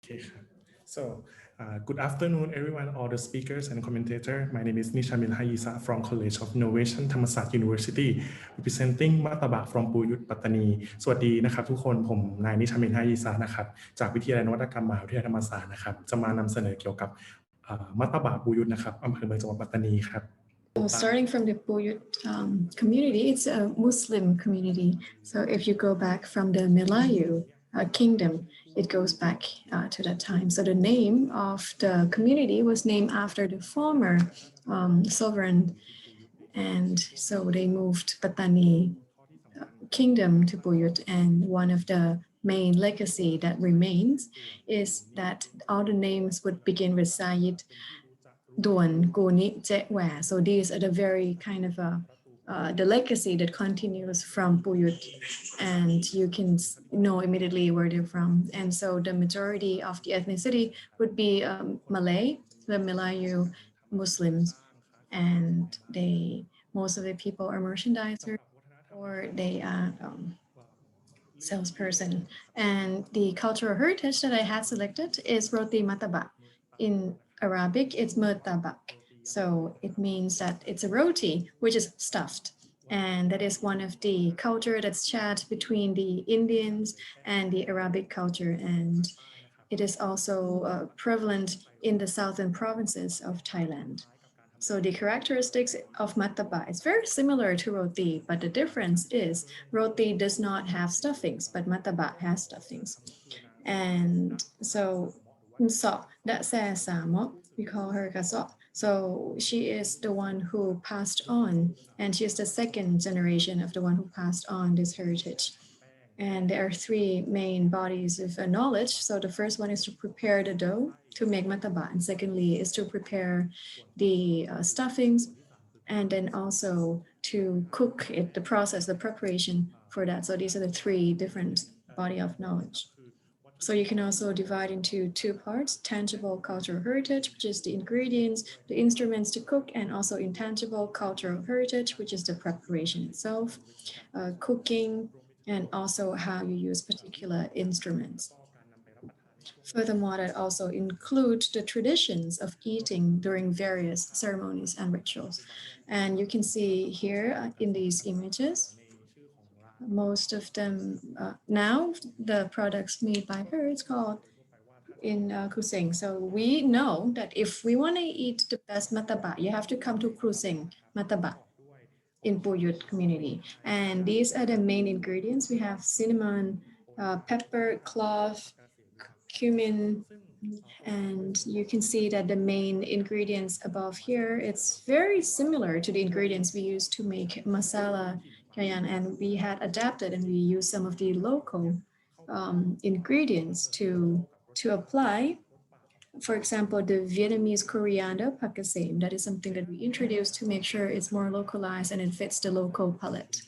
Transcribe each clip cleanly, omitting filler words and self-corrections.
Okay. So, good afternoon, everyone, all the speakers and commentators. My name is Nishamil Hayeesa from College of Innovation Thammasat University, representing Mataba from Puyud Pattani สวัสดีนะครับทุกคนผมนายนิชามิล Hayeesa นะครับจากวิทยาลัยนวัตกรรมมหาวิทยาลัยธรรมศาสตร์นะครับจะมานำเสนอเกี่ยวกับมัตตบะปูยุทธนะครับอำเภอเมืองจังหวัดปัตตานีครับ Starting from the Puyud community, it's a Muslim community. So if you go back from the Melayu kingdom, it goes back to that time. So the name of the community was named after the former sovereign. And so they moved Pattani kingdom to Puyud. And one of the main legacy that remains is that all the names would begin with Sayid, Duan, Guni, Jetwa. So these are the very kind of the legacy that continues from Puyud, and you can know immediately where they're from. And so the majority of the ethnicity would be Malay, the Melayu Muslims, and most of the people are merchandisers or they are salesperson. And the cultural heritage that I had selected is roti mataba. In Arabic, it's murtabak. So it means that it's a roti, which is stuffed. And that is one of the culture that's shared between the Indians and the Arabic culture. And it is also prevalent in the southern provinces of Thailand. So the characteristics of mataba is very similar to roti, but the difference is roti does not have stuffings, but mataba has stuffings. And so that says we call her Kaso. So she is the one who passed on, and she is the second generation of the one who passed on this heritage. And there are three main bodies of knowledge. So the first one is to prepare the dough to make mataba, and secondly is to prepare the stuffings, and then also to cook it, the process, the preparation for that. So these are the three different body of knowledge. So you can also divide into two parts: tangible cultural heritage, which is the ingredients, the instruments to cook, and also intangible cultural heritage, which is the preparation itself, cooking, and also how you use particular instruments. Furthermore, that also includes the traditions of eating during various ceremonies and rituals. And you can see here in these images, most of them now, the products made by her, it's called in Kuseng. So we know that if we want to eat the best mataba, you have to come to Kuseng Mataba in Puyud community. And these are the main ingredients. We have cinnamon, pepper, clove, cumin, and you can see that the main ingredients above here, it's very similar to the ingredients we use to make masala kayan, and we had adapted and we used some of the local ingredients to apply. For example, the Vietnamese coriander pakasem, that is something that we introduced to make sure it's more localized and it fits the local palate.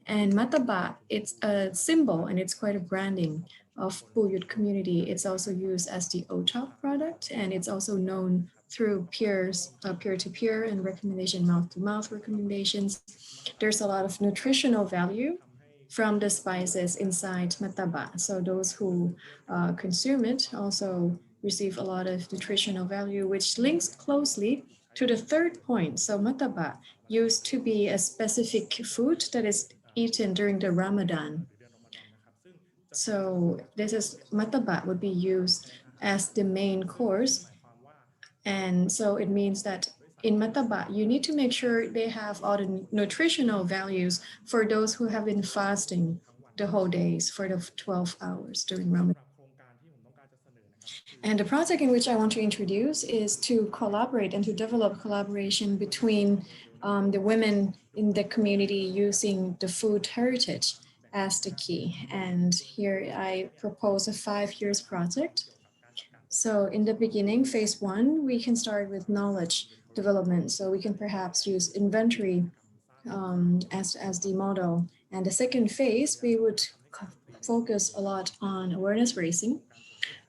And mataba, it's a symbol and it's quite a branding of Puyud community. It's also used as the OTOP product, and it's also known through peer-to-peer and recommendation, mouth-to-mouth recommendations. There's a lot of nutritional value from the spices inside mataba. So those who consume it also receive a lot of nutritional value, which links closely to the third point. So mataba used to be a specific food that is eaten during the Ramadan. So this is mataba would be used as the main course. And so it means that in mataba, you need to make sure they have all the nutritional values for those who have been fasting the whole days for the 12 hours during Ramadan. And the project in which I want to introduce is to collaborate and to develop collaboration between the women in the community using the food heritage as the key. And here I propose a 5 years project. So in the beginning, phase 1, we can start with knowledge development. So we can perhaps use inventory as the model. And the second phase, we would focus a lot on awareness raising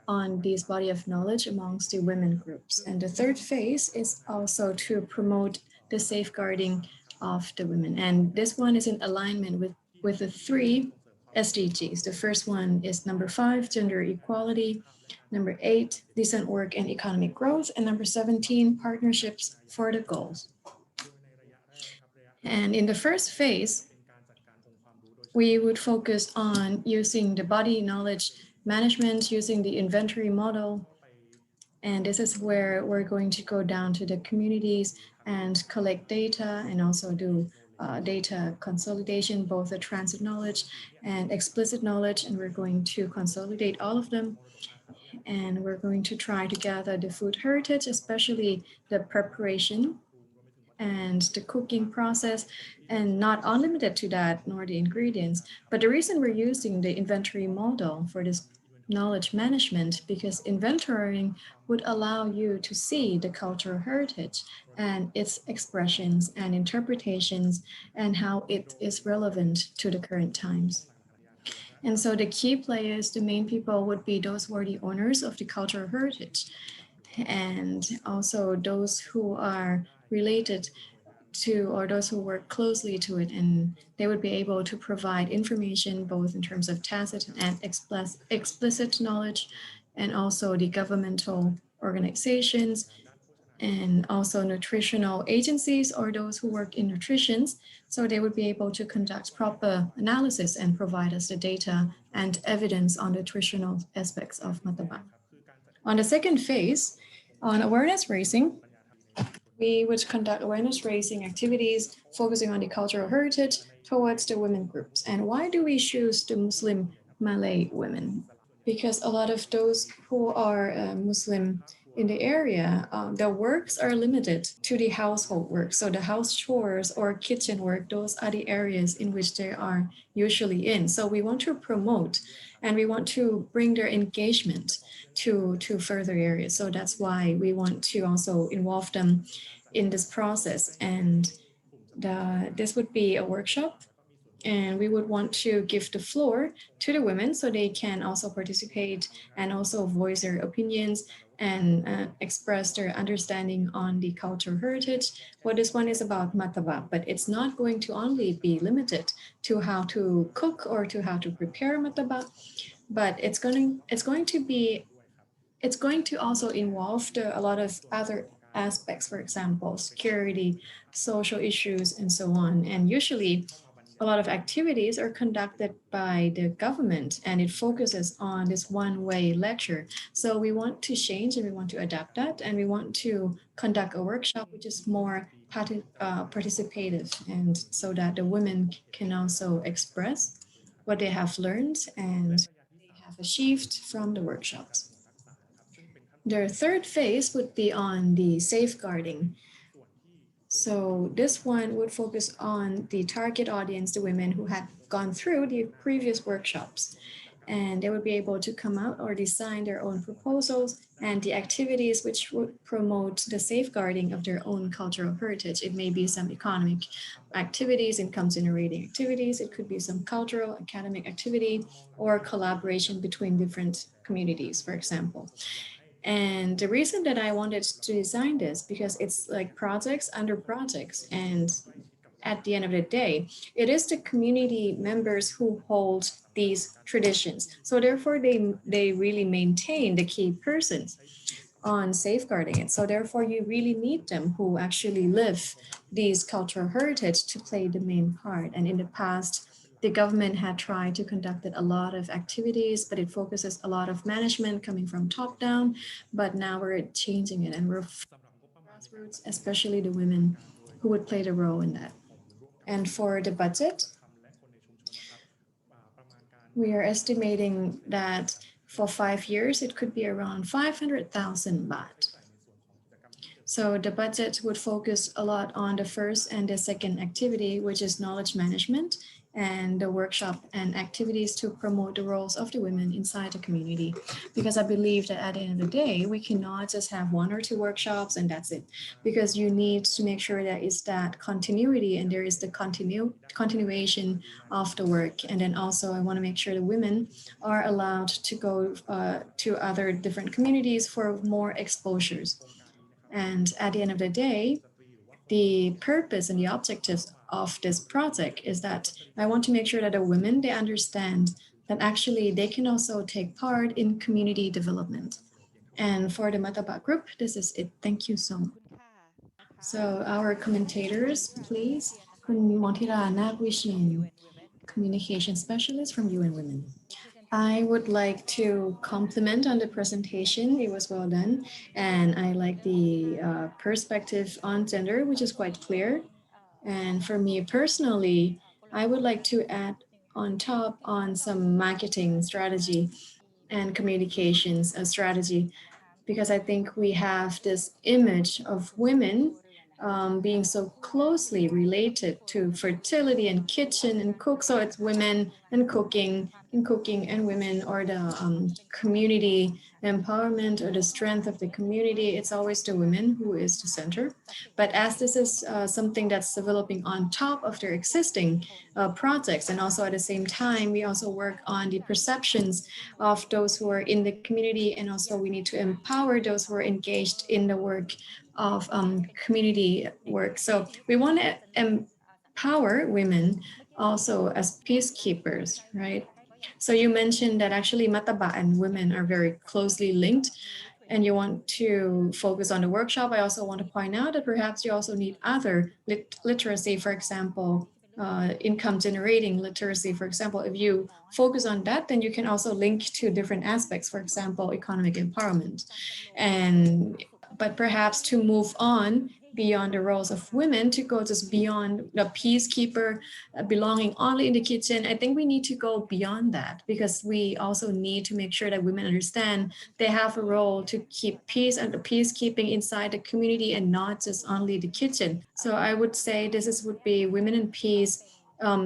on this body of knowledge amongst the women groups. And the third phase is also to promote the safeguarding of the women. And this one is in alignment with the 3 SDGs. The first one is number 5, gender equality. Number 8, decent work and economic growth. And number 17, partnerships for the goals. And in the first phase, we would focus on using the body knowledge management, using the inventory model. And this is where we're going to go down to the communities and collect data and also do data consolidation, both the transit knowledge and explicit knowledge. And we're going to consolidate all of them. And we're going to try to gather the food heritage, especially the preparation and the cooking process, and not unlimited to that, nor the ingredients. But the reason we're using the inventory model for this knowledge management, because inventorying would allow you to see the cultural heritage and its expressions and interpretations and how it is relevant to the current times. And so the key players, the main people, would be those who are the owners of the cultural heritage, and also those who are related to, or those who work closely to it, and they would be able to provide information both in terms of tacit and explicit knowledge, and also the governmental organizations, and also nutritional agencies or those who work in nutrition. So they would be able to conduct proper analysis and provide us the data and evidence on the nutritional aspects of Mataba. On the second phase, on awareness raising, we would conduct awareness raising activities focusing on the cultural heritage towards the women groups. And why do we choose the Muslim Malay women? Because a lot of those who are Muslim in the area, their works are limited to the household work. So the house chores or kitchen work, those are the areas in which they are usually in. So we want to promote and we want to bring their engagement to further areas. So that's why we want to also involve them in this process. And this would be a workshop, and we would want to give the floor to the women so they can also participate and also voice their opinions and express their understanding on the cultural heritage. What this one is about Mataba, but it's not going to only be limited to how to cook or to how to prepare Mataba, but it's going to also involve a lot of other aspects, for example, security, social issues, and so on. And usually a lot of activities are conducted by the government, and it focuses on this one-way lecture. So we want to change and we want to adapt that, and we want to conduct a workshop which is more participative, and so that the women can also express what they have learned and they have achieved from the workshops. The third phase would be on the safeguarding. So this one would focus on the target audience, the women who had gone through the previous workshops, and they would be able to come out or design their own proposals and the activities which would promote the safeguarding of their own cultural heritage. It may be some economic activities, income generating activities, it could be some cultural academic activity or collaboration between different communities, for example. And the reason that I wanted to design this, because it's like projects under projects, and at the end of the day, it is the community members who hold these traditions. So therefore they really maintain the key persons on safeguarding it. So therefore you really need them who actually live these cultural heritage to play the main part. And in the past, the government had tried to conduct a lot of activities, but it focuses a lot of management coming from top down. But now we're changing it, and we're grassroots, especially the women who would play the role in that. And for the budget, we are estimating that for 5 years, it could be around 500,000 baht. So the budget would focus a lot on the first and the second activity, which is knowledge management, and the workshop and activities to promote the roles of the women inside the community. Because I believe that at the end of the day, we cannot just have 1 or 2 workshops and that's it. Because you need to make sure that it's that continuity and there is the continuation of the work. And then also I want to make sure the women are allowed to go to other different communities for more exposures. And at the end of the day, the purpose and the objectives of this project is that I want to make sure that the women, they understand that actually they can also take part in community development. And for the Mataba group, this is it. Thank you so much. So our commentators, please. Kun Montira Nagwishin, communication specialist from UN Women. I would like to compliment on the presentation. It was well done. And I like the perspective on gender, which is quite clear. And for me personally, I would like to add on top on some marketing strategy and communications strategy, because I think we have this image of women being so closely related to fertility and kitchen and cook. So it's women and cooking and women, or the community empowerment or the strength of the community. It's always the women who is the center. But as this is something that's developing on top of their existing projects, and also at the same time, we also work on the perceptions of those who are in the community, and also we need to empower those who are engaged in the work of community work. So we want to empower women also as peacekeepers, right? So you mentioned that actually Mataba and women are very closely linked, and you want to focus on the workshop. I also want to point out that perhaps you also need other literacy, for example, income generating literacy. For example, if you focus on that, then you can also link to different aspects, for example, economic empowerment. But perhaps to move on beyond the roles of women, to go just beyond the peacekeeper belonging only in the kitchen, I think we need to go beyond that, because we also need to make sure that women understand they have a role to keep peace and the peacekeeping inside the community, and not just only the kitchen. So I would say would be women in peace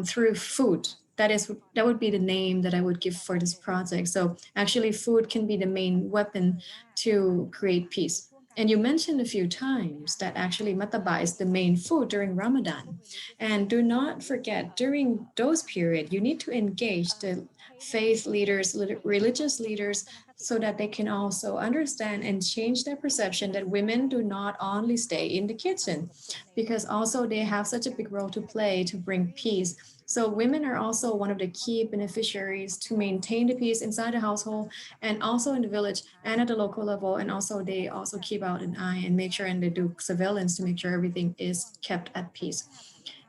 through food. That would be the name that I would give for this project. So actually food can be the main weapon to create peace. And you mentioned a few times that actually mataba is the main food during Ramadan. And do not forget, during those periods, you need to engage the faith leaders, religious leaders, so that they can also understand and change their perception that women do not only stay in the kitchen, because also they have such a big role to play to bring peace. So women are also one of the key beneficiaries to maintain the peace inside the household, and also in the village and at the local level. And also they also keep out an eye and make sure, and they do surveillance to make sure everything is kept at peace.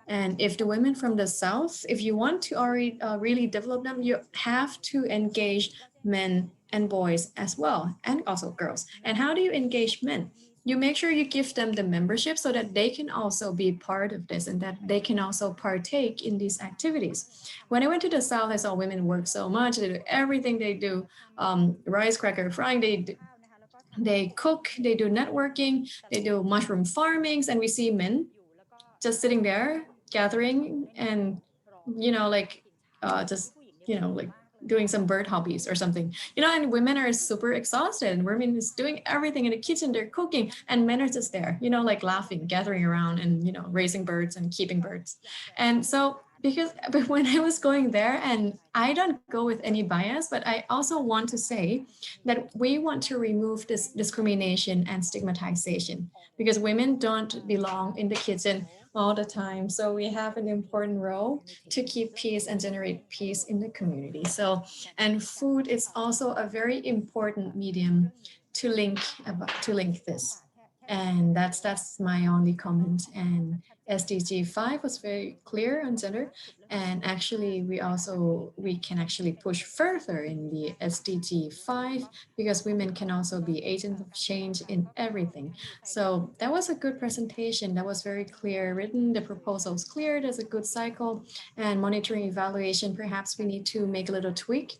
And if the women from the South, if you want to already really develop them, you have to engage men and boys as well, and also girls. And how do you engage men? You make sure you give them the membership so that they can also be part of this, and that they can also partake in these activities. When I went to the South, I saw women work so much. They do everything. They do rice cracker frying. They cook, they do networking, they do mushroom farmings, and we see men just sitting there gathering and, like just, like doing some bird hobbies or something, and women are super exhausted, and women is doing everything in the kitchen, they're cooking, and men are just there, like laughing, gathering around, and, raising birds and keeping birds. And so but when I was going there, and I don't go with any bias, but I also want to say that we want to remove this discrimination and stigmatization, because women don't belong in the kitchen all the time. So we have an important role to keep peace and generate peace in the community. So, and food is also a very important medium to link this. And that's my only comment. And SDG 5 was very clear on gender. And actually, we can actually push further in the SDG 5, because women can also be agents of change in everything. So that was a good presentation. That was very clear written. The proposal is clear. There's a good cycle, and monitoring evaluation. Perhaps we need to make a little tweak.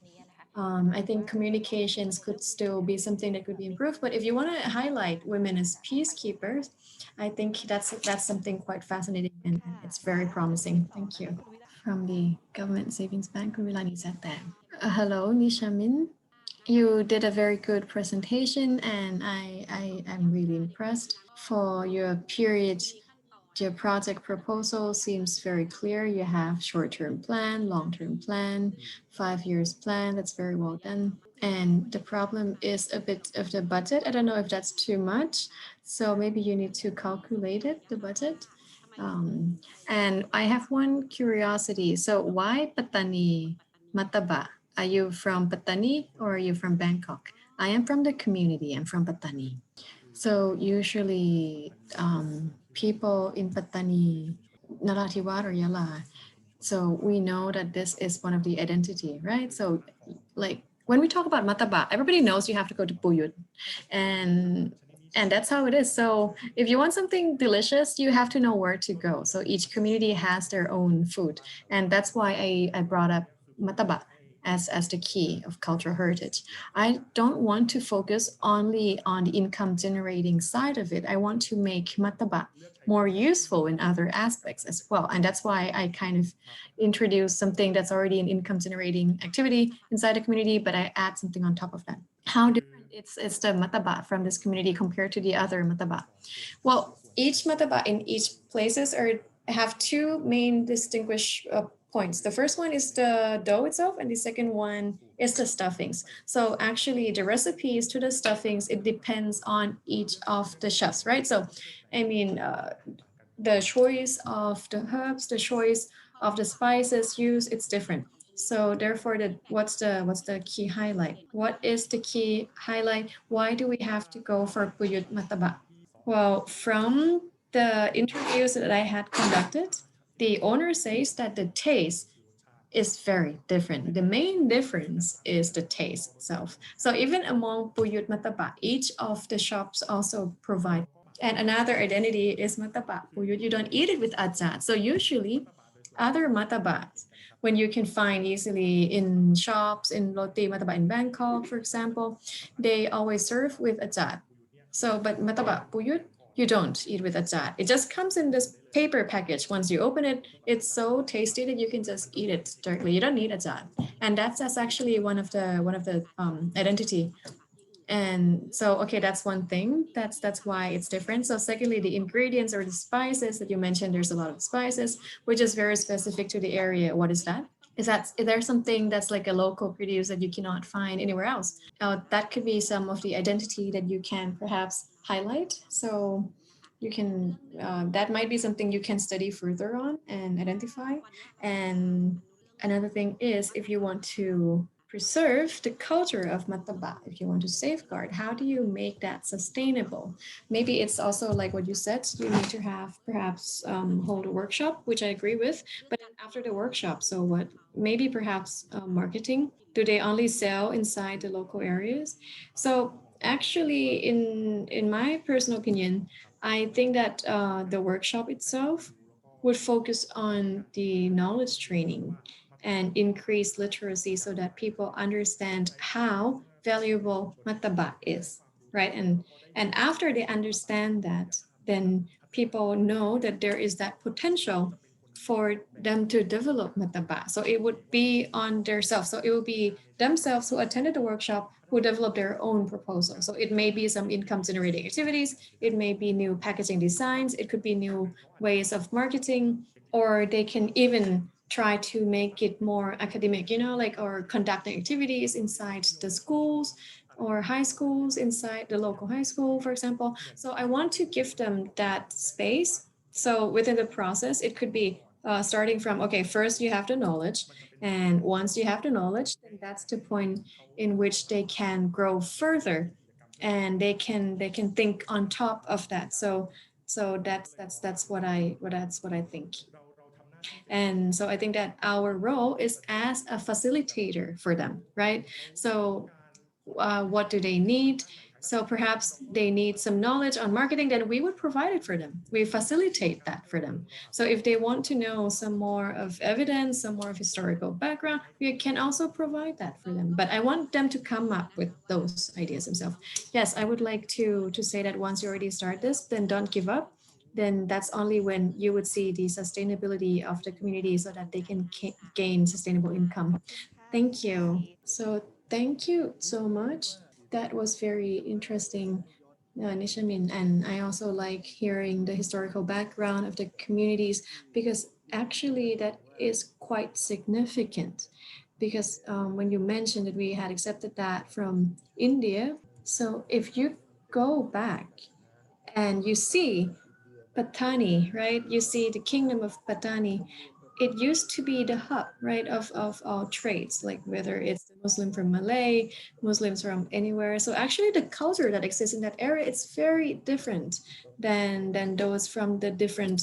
I think communications could still be something that could be improved. But if you want to highlight women as peacekeepers, I think that's something quite fascinating, and it's very promising. Thank you. From the Government Savings Bank, Kurilani said that. Hello, Nishamin. You did a very good presentation, and I am really impressed for your period. Your project proposal seems very clear. You have short-term plan, long-term plan, 5 years plan. That's very well done. And the problem is a bit of the budget. I don't know if that's too much. So maybe you need to calculate it, the budget. And I have one curiosity. So why Pattani Mataba? Are you from Pattani or are you from Bangkok? I am from the community. I'm from Pattani. So usually people in Pattani, Narathiwat or Yala, so we know that this is one of the identity, right? So like when we talk about Mataba, everybody knows you have to go to Puyud, and that's how it is. So if you want something delicious, you have to know where to go. So each community has their own food, and that's why I brought up Mataba as the key of cultural heritage. I don't want to focus only on the income generating side of it. I want to make Mataba more useful in other aspects as well. And that's why I kind of introduce something that's already an income generating activity inside the community, but I add something on top of that. How different it's the mataba from this community compared to the other mataba? Well, each mataba in each places have two main distinguished points. The first one is the dough itself, and the second one is the stuffings. So actually, the recipes to the stuffings, it depends on each of the chefs, right? So, I mean, the choice of the herbs, the choice of the spices used, it's different. So therefore, what's the key highlight? What is the key highlight? Why do we have to go for Puyud Mataba? Well, from the interviews that I had conducted, the owner says that the taste is very different. The main difference is the taste itself. So even among Puyud Mataba, each of the shops also provide. And another identity is mataba. Puyud, you don't eat it with atsat. So usually other matabas, when you can find easily in shops, in Lotte Mataba in Bangkok, for example, they always serve with atsat. So, but mataba, Puyud, you don't eat with atsat. It just comes in this paper package. Once you open it, it's so tasty that you can just eat it directly. You don't need atsat, and that's actually one of the identity. And so, okay, that's one thing. That's why it's different. So secondly, the ingredients or the spices that you mentioned, there's a lot of spices, which is very specific to the area. What is that? Is there something that's like a local produce that you cannot find anywhere else? That could be some of the identity that you can perhaps highlight. So you can, that might be something you can study further on and identify. And another thing is if you want to preserve the culture of Mataba, if you want to safeguard, how do you make that sustainable? Maybe it's also like what you said, you need to have perhaps hold a workshop, which I agree with. But then after the workshop, so what? Maybe perhaps marketing. Do they only sell inside the local areas? So actually, in my personal opinion, I think that the workshop itself would focus on the knowledge training and increase literacy so that people understand how valuable mataba is, right? And after they understand that, then people know that there is that potential for them to develop mataba. So it would be on themselves. So it will be themselves who attended the workshop who develop their own proposal. So it may be some income generating activities, it may be new packaging designs, it could be new ways of marketing, or they can even try to make it more academic, like or conducting activities inside the schools or high schools inside the local high school, for example. So I want to give them that space. So within the process, it could be starting from, okay, first you have the knowledge. And once you have the knowledge, then that's the point in which they can grow further and they can think on top of that. So that's what I think. And so I think that our role is as a facilitator for them, right? So what do they need? So perhaps they need some knowledge on marketing, then we would provide it for them. We facilitate that for them. So if they want to know some more of evidence, some more of historical background, we can also provide that for them. But I want them to come up with those ideas themselves. Yes, I would like to say that once you already start this, then don't give up. Then that's only when you would see the sustainability of the community so that they can gain sustainable income. Thank you. So thank you so much. That was very interesting, Nishamin. And I also like hearing the historical background of the communities because actually that is quite significant. Because when you mentioned that we had accepted that from India, so if you go back and you see Pattani, right? You see the kingdom of Pattani. It used to be the hub, right, of all trades, like whether it's the Muslim from Malay, Muslims from anywhere. So actually the culture that exists in that area, it's very different than those from the different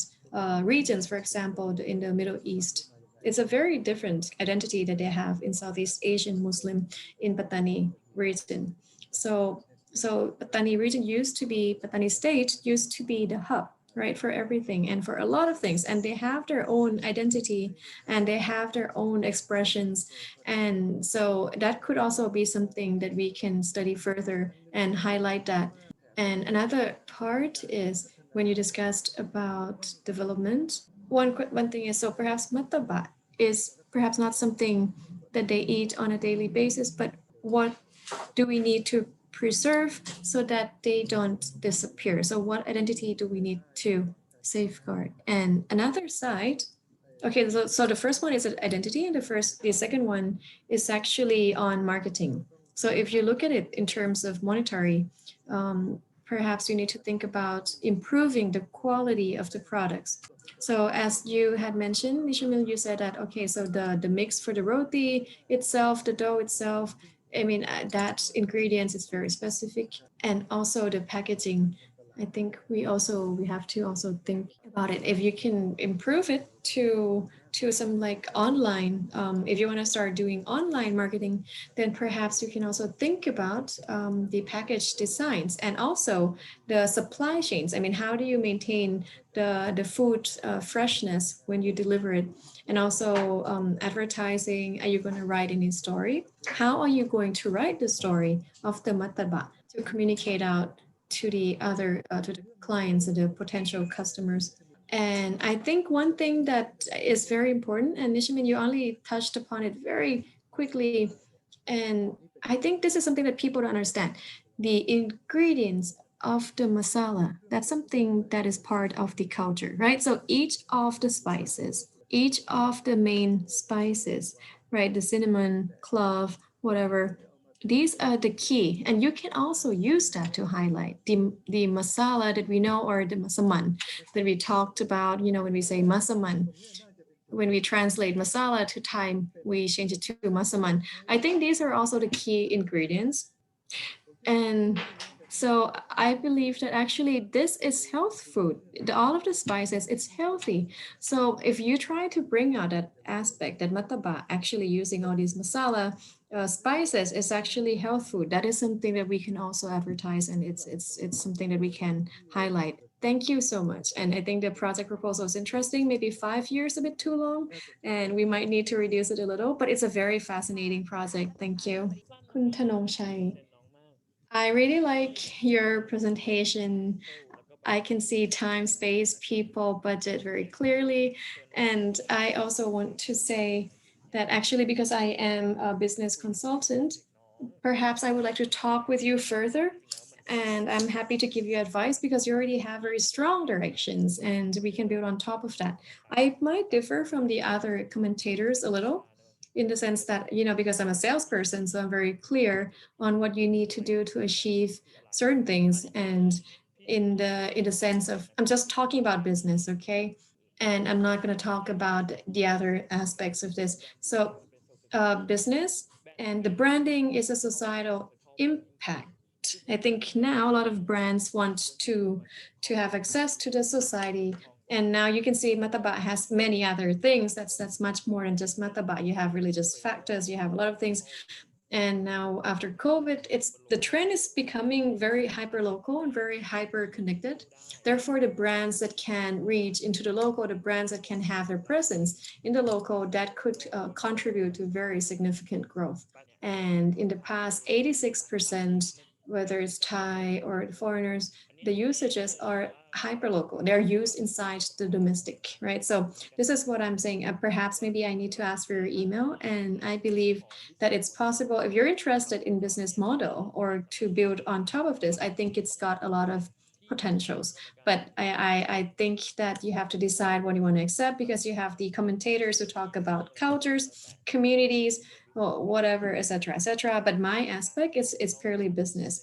regions, for example, in the Middle East. It's a very different identity that they have in Southeast Asian Muslim in Pattani region. So Pattani region used to be, Pattani state used to be the hub, right, for everything and for a lot of things. And they have their own identity and they have their own expressions. And so that could also be something that we can study further and highlight that. And another part is when you discussed about development, one thing is, so perhaps mataba is perhaps not something that they eat on a daily basis, but what do we need to preserve so that they don't disappear? So what identity do we need to safeguard? And another side, okay, so the first one is identity, and the second one is actually on marketing. So if you look at it in terms of monetary, perhaps you need to think about improving the quality of the products. So as you had mentioned, Nishamil, you said that, okay, so the mix for the roti itself, the dough itself, I mean, that ingredients is very specific. And also the packaging, I think we have to also think about it. If you can improve it to some like online, if you want to start doing online marketing, then perhaps you can also think about the package designs and also the supply chains. I mean, how do you maintain the food freshness when you deliver it? And also advertising, are you going to write any story? How are you going to write the story of the mataba to communicate out to the other to the clients and the potential customers? And I think one thing that is very important, and Nishimin, you only touched upon it very quickly, and I think this is something that people don't understand. The ingredients of the masala, that's something that is part of the culture, right? So each of the spices, each of the main spices, right? The cinnamon, clove, whatever, these are the key. And you can also use that to highlight the masala that we know, or the masaman that we talked about, when we say masaman, when we translate masala to Thai, we change it to masaman. I think these are also the key ingredients. And so I believe that actually this is health food. All of the spices, it's healthy. So if you try to bring out that aspect, that mataba actually using all these masala spices is actually health food. That is something that we can also advertise, and it's something that we can highlight. Thank you so much. And I think the project proposal is interesting. Maybe 5 years a bit too long, and we might need to reduce it a little, but it's a very fascinating project. Thank you. Kun Thanomchai. I really like your presentation. I can see time, space, people, budget very clearly. And I also want to say that actually, because I am a business consultant, perhaps I would like to talk with you further. And I'm happy to give you advice because you already have very strong directions and we can build on top of that. I might differ from the other commentators a little in the sense that, because I'm a salesperson, so I'm very clear on what you need to do to achieve certain things. And in the sense of, I'm just talking about business, okay? And I'm not going to talk about the other aspects of this. So business and the branding is a societal impact. I think now a lot of brands want to have access to the society. And now you can see Mataba has many other things. That's much more than just Mataba. You have religious factors, you have a lot of things. And now after COVID, the trend is becoming very hyper local and very hyper connected. Therefore, the brands that can reach into the local, the brands that can have their presence in the local, that could contribute to very significant growth. And in the past, 86%, whether it's Thai or foreigners, the usages are hyper local. They're used inside the domestic, right? So this is what I'm saying. Perhaps maybe I need to ask for your email. And I believe that it's possible, if you're interested in business model or to build on top of this, I think it's got a lot of potentials. But I think that you have to decide what you want to accept, because you have the commentators who talk about cultures, communities, well, whatever, etc., etc. But my aspect is purely business.